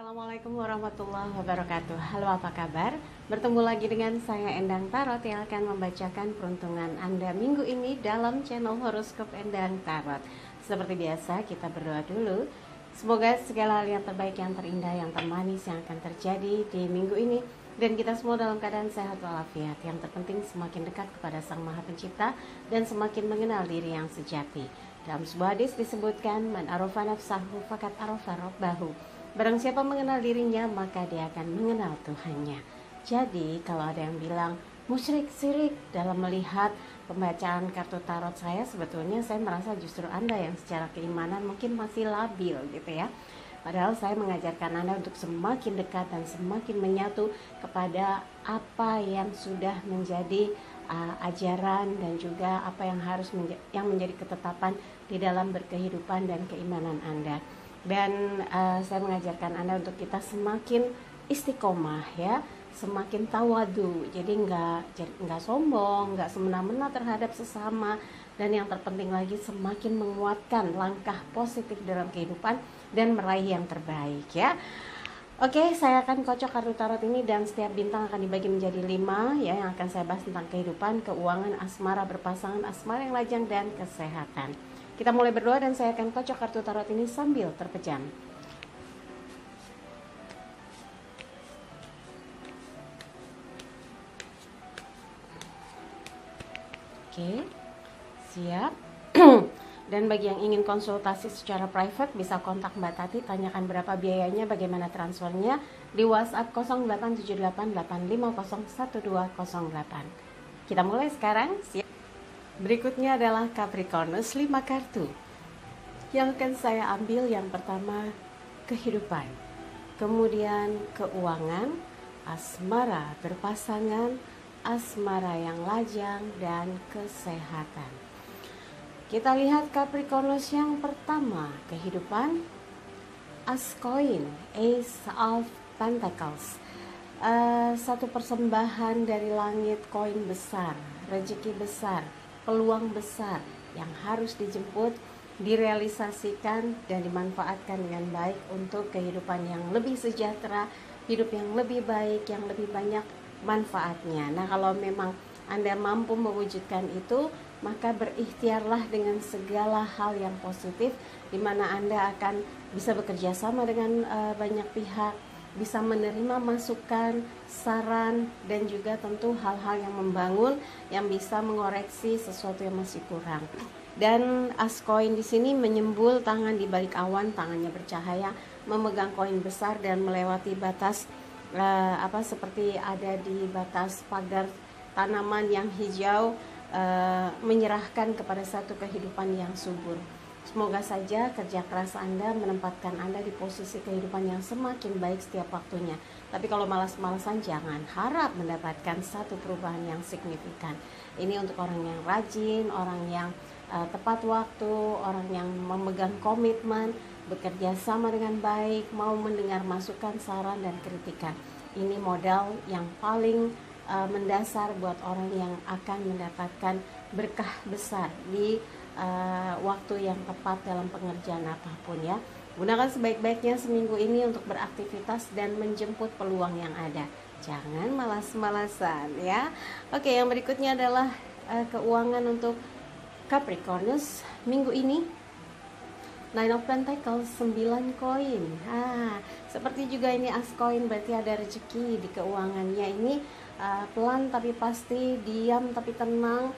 Assalamualaikum warahmatullahi wabarakatuh. Halo, apa kabar? Bertemu lagi dengan saya Endang Tarot yang akan membacakan peruntungan Anda minggu ini dalam channel Horoskop Endang Tarot. Seperti biasa, kita berdoa dulu. Semoga segala hal yang terbaik, yang terindah, yang termanis yang akan terjadi di minggu ini, dan kita semua dalam keadaan sehat walafiat. Yang terpenting semakin dekat kepada Sang Maha Pencipta dan semakin mengenal diri yang sejati. Dalam sebuah hadis disebutkan, man arafa nafsahu fakat arafa rabbahu. Barang siapa mengenal dirinya, maka dia akan mengenal Tuhannya. Jadi kalau ada yang bilang musyrik syirik dalam melihat pembacaan kartu tarot saya, sebetulnya saya merasa justru Anda yang secara keimanan mungkin masih labil gitu ya. Padahal saya mengajarkan Anda untuk semakin dekat dan semakin menyatu kepada apa yang sudah menjadi ajaran dan juga apa yang harus yang menjadi ketetapan di dalam berkehidupan dan keimanan Anda. Dan saya mengajarkan Anda untuk kita semakin istiqomah ya, semakin tawadu. Jadi nggak sombong, nggak semena-mena terhadap sesama, dan yang terpenting lagi semakin menguatkan langkah positif dalam kehidupan dan meraih yang terbaik ya. Oke, saya akan kocok kartu tarot ini dan setiap bintang akan dibagi menjadi 5 ya, yang akan saya bahas tentang kehidupan, keuangan, asmara, berpasangan, asmara yang lajang, dan kesehatan. Kita mulai berdoa dan saya akan kocok kartu tarot ini sambil terpejam. Oke, siap. Dan bagi yang ingin konsultasi secara private bisa kontak Mbak Tati, tanyakan berapa biayanya, bagaimana transfernya di WhatsApp 087885011208. Kita mulai sekarang. Siap. Berikutnya adalah Capricornus, 5 kartu yang akan saya ambil. Yang pertama kehidupan, kemudian keuangan, asmara, berpasangan, asmara yang lajang, dan kesehatan. Kita lihat Capricornus yang pertama, kehidupan, As koin, Ace of Pentacles. Satu persembahan dari langit, koin besar, rezeki besar, peluang besar yang harus dijemput, direalisasikan dan dimanfaatkan dengan baik untuk kehidupan yang lebih sejahtera, hidup yang lebih baik, yang lebih banyak manfaatnya. Nah, kalau memang Anda mampu mewujudkan itu, maka berikhtiarlah dengan segala hal yang positif, di mana Anda akan bisa bekerja sama dengan banyak pihak, bisa menerima masukan, saran, dan juga tentu hal-hal yang membangun, yang bisa mengoreksi sesuatu yang masih kurang. Dan as koin di sini menyembul tangan di balik awan, tangannya bercahaya, memegang koin besar dan melewati batas seperti ada di batas pagar tanaman yang hijau, menyerahkan kepada satu kehidupan yang subur. Semoga saja kerja keras Anda menempatkan Anda di posisi kehidupan yang semakin baik setiap waktunya. Tapi kalau malas-malasan, jangan harap mendapatkan satu perubahan yang signifikan. Ini untuk orang yang rajin, orang yang tepat waktu, orang yang memegang komitmen, bekerja sama dengan baik, mau mendengar masukan, saran, dan kritikan. Ini modal yang paling mendasar buat orang yang akan mendapatkan berkah besar di waktu yang tepat dalam pengerjaan apapun ya. Gunakan sebaik-baiknya seminggu ini untuk beraktivitas dan menjemput peluang yang ada. Jangan malas-malasan ya. Oke, yang berikutnya adalah keuangan untuk Capricornus minggu ini. Nine of Pentacles, 9 koin. Seperti juga ini as koin, berarti ada rezeki di keuangannya ini. Pelan tapi pasti, diam tapi tenang,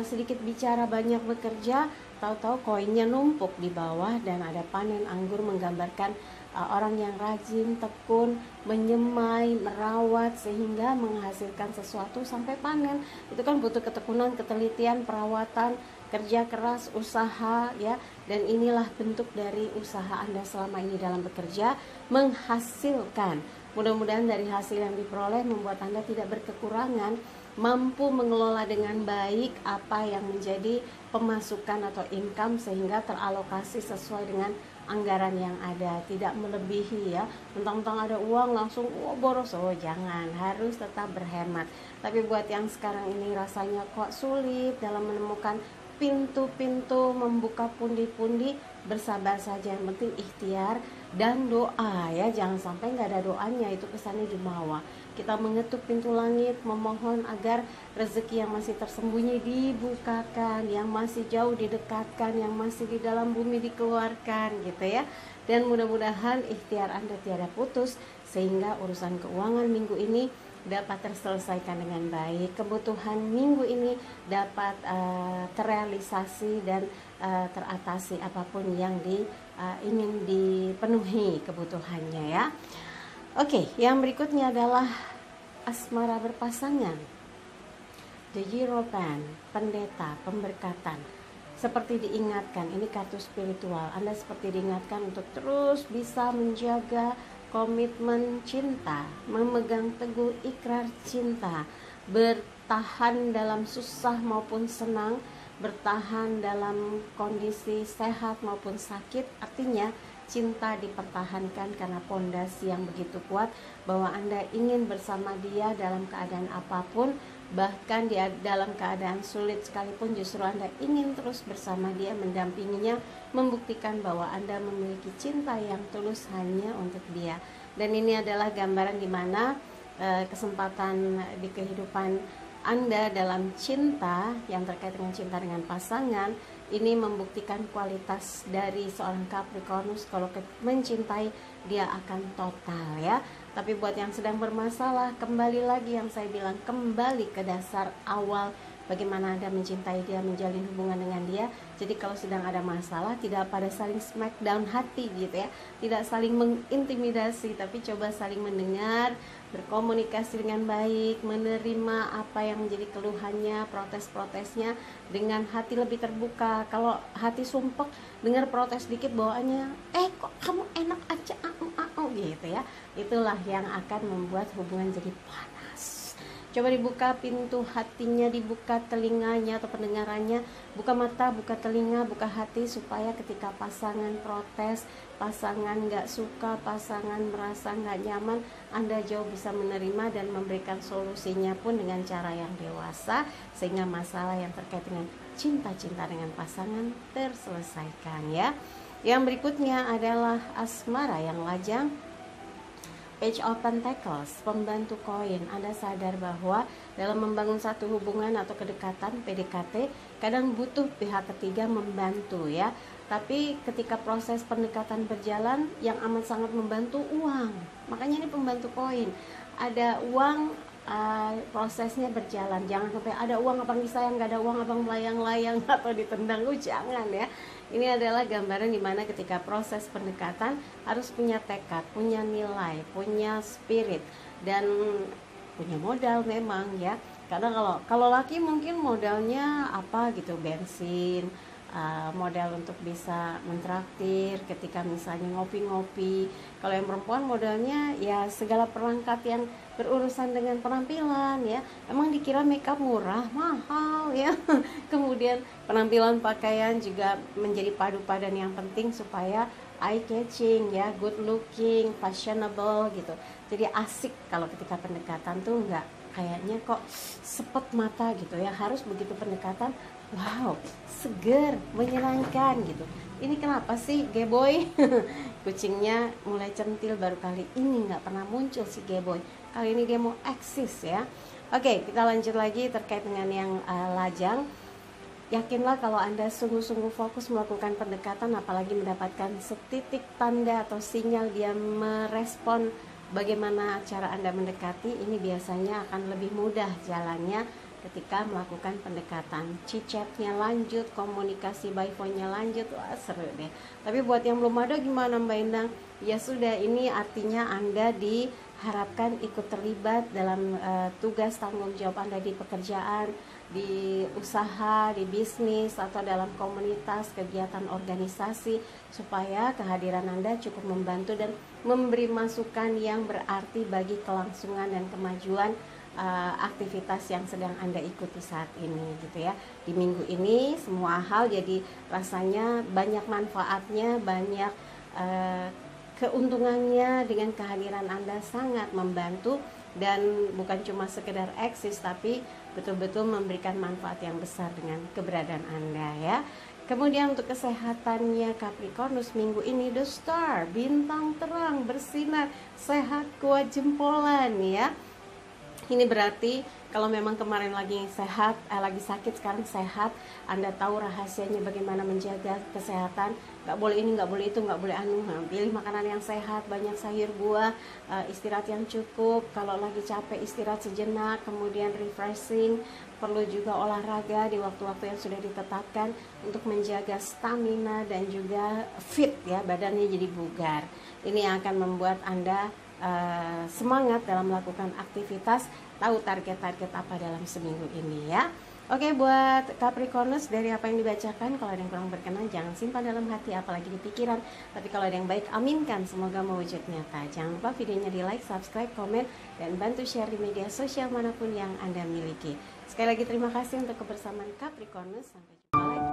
sedikit bicara banyak bekerja, tahu-tahu koinnya numpuk di bawah. Dan ada panen anggur, menggambarkan orang yang rajin, tekun, menyemai, merawat sehingga menghasilkan sesuatu sampai panen. Itu kan butuh ketekunan, ketelitian, perawatan, kerja keras, usaha ya. Dan inilah bentuk dari usaha Anda selama ini dalam bekerja, menghasilkan. Mudah-mudahan dari hasil yang diperoleh membuat Anda tidak berkekurangan, mampu mengelola dengan baik apa yang menjadi pemasukan atau income, sehingga teralokasi sesuai dengan anggaran yang ada, tidak melebihi ya. Mentang-mentang ada uang langsung boros, jangan, harus tetap berhemat. Tapi buat yang sekarang ini rasanya kok sulit dalam menemukan pintu-pintu, membuka pundi-pundi, bersabar saja, yang penting ikhtiar dan doa ya, jangan sampai nggak ada doanya, itu kesannya jumawa. Kita mengetuk pintu langit, memohon agar rezeki yang masih tersembunyi dibukakan, yang masih jauh didekatkan, yang masih di dalam bumi dikeluarkan gitu ya. Dan mudah-mudahan ikhtiar Anda tiada putus, sehingga urusan keuangan minggu ini dapat terselesaikan dengan baik, kebutuhan minggu ini dapat terrealisasi dan teratasi apapun yang ingin dipenuhi kebutuhannya ya. Oke, yang berikutnya adalah asmara berpasangan. The Hierophant, pendeta, pemberkatan. Seperti diingatkan, ini kartu spiritual. Anda seperti diingatkan untuk terus bisa menjaga komitmen cinta, memegang teguh ikrar cinta, bertahan dalam susah maupun senang, bertahan dalam kondisi sehat maupun sakit. Artinya cinta dipertahankan karena pondasi yang begitu kuat, bahwa Anda ingin bersama dia dalam keadaan apapun, bahkan dia dalam keadaan sulit sekalipun justru Anda ingin terus bersama dia, mendampinginya, membuktikan bahwa Anda memiliki cinta yang tulus hanya untuk dia. Dan ini adalah gambaran di mana kesempatan di kehidupan Anda dalam cinta yang terkait dengan cinta dengan pasangan ini membuktikan kualitas dari seorang Capricornus. Kalau mencintai, dia akan total ya. Tapi buat yang sedang bermasalah, kembali lagi yang saya bilang, kembali ke dasar awal bagaimana Anda mencintai dia, menjalin hubungan dengan dia. Jadi kalau sedang ada masalah, tidak pada saling smackdown hati gitu ya, tidak saling mengintimidasi, tapi coba saling mendengar, berkomunikasi dengan baik, menerima apa yang menjadi keluhannya, protes-protesnya dengan hati lebih terbuka. Kalau hati sumpek, dengar protes dikit bawaannya, kok kamu enak aja gitu ya, itulah yang akan membuat hubungan jadi panas. Coba dibuka pintu hatinya, dibuka telinganya atau pendengarannya, buka mata, buka telinga, buka hati, supaya ketika pasangan protes, pasangan nggak suka, pasangan merasa nggak nyaman, Anda jauh bisa menerima dan memberikan solusinya pun dengan cara yang dewasa, sehingga masalah yang terkait dengan cinta-cinta dengan pasangan terselesaikan ya. Yang berikutnya adalah asmara yang lajang. Page of Pentacles, pembantu koin. Anda sadar bahwa dalam membangun satu hubungan atau kedekatan, PDKT, kadang butuh pihak ketiga membantu ya. Tapi ketika proses pendekatan berjalan, yang amat sangat membantu uang. Makanya ini pembantu koin. Ada uang, prosesnya berjalan. Jangan sampai ada uang abang disayang, nggak ada uang abang melayang-layang atau ditendang. Jangan ya. Ini adalah gambaran dimana ketika proses pendekatan harus punya tekad, punya nilai, punya spirit, dan punya modal memang ya. Karena kalau laki mungkin modalnya apa gitu, bensin, modal untuk bisa mentraktir ketika misalnya ngopi-ngopi. Kalau yang perempuan modalnya ya segala perangkat yang berurusan dengan penampilan ya. Emang dikira makeup murah, mahal ya. Kemudian penampilan pakaian juga menjadi padu padan yang penting supaya eye catching ya, good looking, fashionable gitu. Jadi asik kalau ketika pendekatan tuh nggak kayaknya kok sepet mata gitu ya. Harus begitu pendekatan, wow, seger, menyenangkan gitu. Ini kenapa sih Geboy? Kucingnya mulai centil, baru kali ini nggak pernah muncul si Geboy. Kali ini dia mau eksis ya. Oke, kita lanjut lagi terkait dengan yang lajang. Yakinlah kalau Anda sungguh-sungguh fokus melakukan pendekatan, apalagi mendapatkan setitik tanda atau sinyal dia merespon bagaimana cara Anda mendekati, ini biasanya akan lebih mudah jalannya ketika melakukan pendekatan. Chatnya lanjut, komunikasi by phone-nya lanjut, wah seru deh. Tapi buat yang belum ada gimana Mbak Endang? Ya sudah, ini artinya Anda diharapkan ikut terlibat dalam tugas tanggung jawab Anda di pekerjaan, di usaha, di bisnis, atau dalam komunitas, kegiatan organisasi, supaya kehadiran Anda cukup membantu dan memberi masukan yang berarti bagi kelangsungan dan kemajuan aktivitas yang sedang Anda ikuti saat ini gitu ya. Di minggu ini semua hal jadi rasanya banyak manfaatnya, banyak keuntungannya. Dengan kehadiran Anda sangat membantu, dan bukan cuma sekedar eksis, tapi betul-betul memberikan manfaat yang besar dengan keberadaan Anda ya. Kemudian untuk kesehatannya Capricornus minggu ini, the star, bintang terang bersinar, sehat, kuat, jempolan ya. Ini berarti kalau memang kemarin lagi sehat, lagi sakit, sekarang sehat, Anda tahu rahasianya bagaimana menjaga kesehatan. Nggak boleh ini, nggak boleh itu, nggak boleh anu. Pilih makanan yang sehat, banyak sayur buah, istirahat yang cukup. Kalau lagi capek, istirahat sejenak, kemudian refreshing. Perlu juga olahraga di waktu-waktu yang sudah ditetapkan untuk menjaga stamina dan juga fit ya, badannya jadi bugar. Ini yang akan membuat Anda semangat dalam melakukan aktivitas, tahu target-target apa dalam seminggu ini ya. Oke, buat Capricornus, dari apa yang dibacakan, kalau ada yang kurang berkenan jangan simpan dalam hati apalagi di pikiran, tapi kalau ada yang baik aminkan, semoga mewujud nyata. Jangan lupa videonya di like, subscribe, komen, dan bantu share di media sosial manapun yang Anda miliki. Sekali lagi terima kasih untuk kebersamaan Capricornus, sampai jumpa lagi.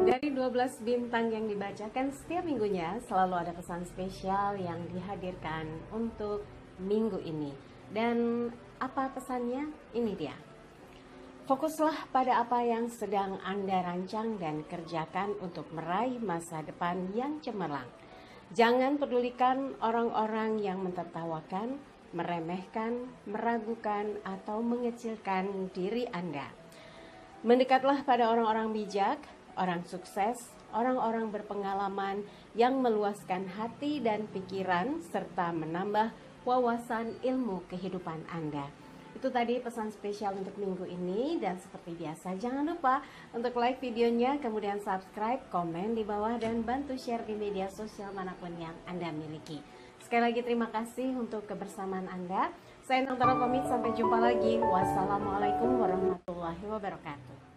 Dari 12 bintang yang dibacakan setiap minggunya selalu ada pesan spesial yang dihadirkan untuk minggu ini. Dan apa pesannya? Ini dia. Fokuslah pada apa yang sedang Anda rancang dan kerjakan untuk meraih masa depan yang cemerlang. Jangan pedulikan orang-orang yang mentertawakan, meremehkan, meragukan, atau mengecilkan diri Anda. Mendekatlah pada orang-orang bijak, orang sukses, orang-orang berpengalaman yang meluaskan hati dan pikiran serta menambah wawasan ilmu kehidupan Anda. Itu tadi pesan spesial untuk minggu ini, dan seperti biasa jangan lupa untuk like videonya, kemudian subscribe, komen di bawah, dan bantu share di media sosial manapun yang Anda miliki. Sekali lagi terima kasih untuk kebersamaan Anda. Saya Nantara pamit, sampai jumpa lagi. Wassalamualaikum warahmatullahi wabarakatuh.